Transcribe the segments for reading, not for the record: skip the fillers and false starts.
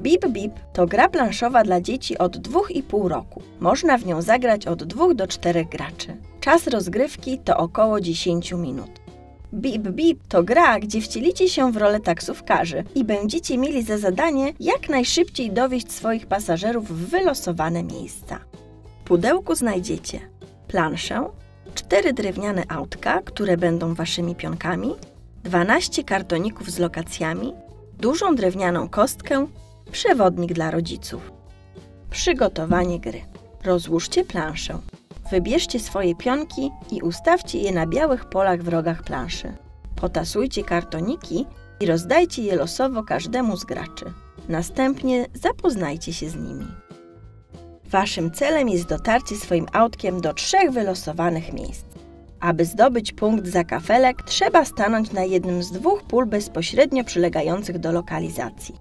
Bip Bip to gra planszowa dla dzieci od 2,5 roku. Można w nią zagrać od 2 do 4 graczy. Czas rozgrywki to około 10 minut. Bip Bip to gra, gdzie wcielicie się w rolę taksówkarzy i będziecie mieli za zadanie jak najszybciej dowieźć swoich pasażerów w wylosowane miejsca. W pudełku znajdziecie planszę, 4 drewniane autka, które będą waszymi pionkami, 12 kartoników z lokacjami, dużą drewnianą kostkę, przewodnik dla rodziców. Przygotowanie gry. Rozłóżcie planszę. Wybierzcie swoje pionki i ustawcie je na białych polach w rogach planszy. Potasujcie kartoniki i rozdajcie je losowo każdemu z graczy. Następnie zapoznajcie się z nimi. Waszym celem jest dotarcie swoim autkiem do 3 wylosowanych miejsc. Aby zdobyć punkt za kafelek, trzeba stanąć na jednym z 2 pól bezpośrednio przylegających do lokalizacji.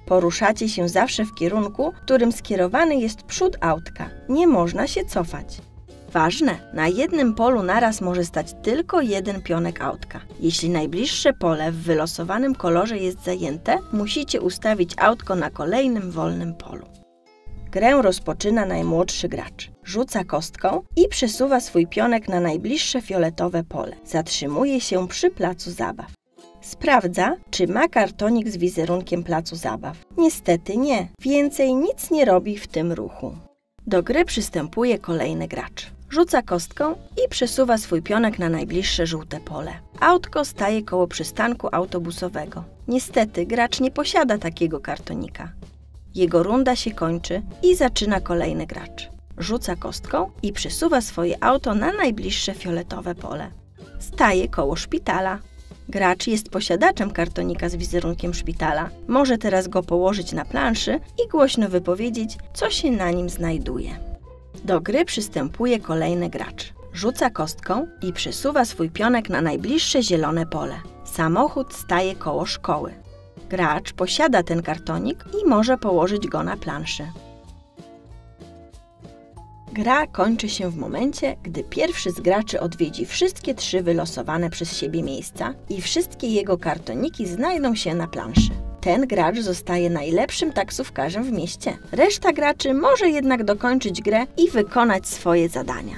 Poruszacie się zawsze w kierunku, którym skierowany jest przód autka. Nie można się cofać. Ważne, na jednym polu naraz może stać tylko jeden pionek autka. Jeśli najbliższe pole w wylosowanym kolorze jest zajęte, musicie ustawić autko na kolejnym wolnym polu. Grę rozpoczyna najmłodszy gracz. Rzuca kostką i przesuwa swój pionek na najbliższe fioletowe pole. Zatrzymuje się przy placu zabaw. Sprawdza, czy ma kartonik z wizerunkiem placu zabaw. Niestety nie. Więcej nic nie robi w tym ruchu. Do gry przystępuje kolejny gracz. Rzuca kostką i przesuwa swój pionek na najbliższe żółte pole. Autko staje koło przystanku autobusowego. Niestety gracz nie posiada takiego kartonika. Jego runda się kończy i zaczyna kolejny gracz. Rzuca kostką i przesuwa swoje auto na najbliższe fioletowe pole. Staje koło szpitala. Gracz jest posiadaczem kartonika z wizerunkiem szpitala. Może teraz go położyć na planszy i głośno wypowiedzieć, co się na nim znajduje. Do gry przystępuje kolejny gracz. Rzuca kostką i przesuwa swój pionek na najbliższe zielone pole. Samochód staje koło szkoły. Gracz posiada ten kartonik i może położyć go na planszy. Gra kończy się w momencie, gdy pierwszy z graczy odwiedzi wszystkie 3 wylosowane przez siebie miejsca i wszystkie jego kartoniki znajdą się na planszy. Ten gracz zostaje najlepszym taksówkarzem w mieście. Reszta graczy może jednak dokończyć grę i wykonać swoje zadania.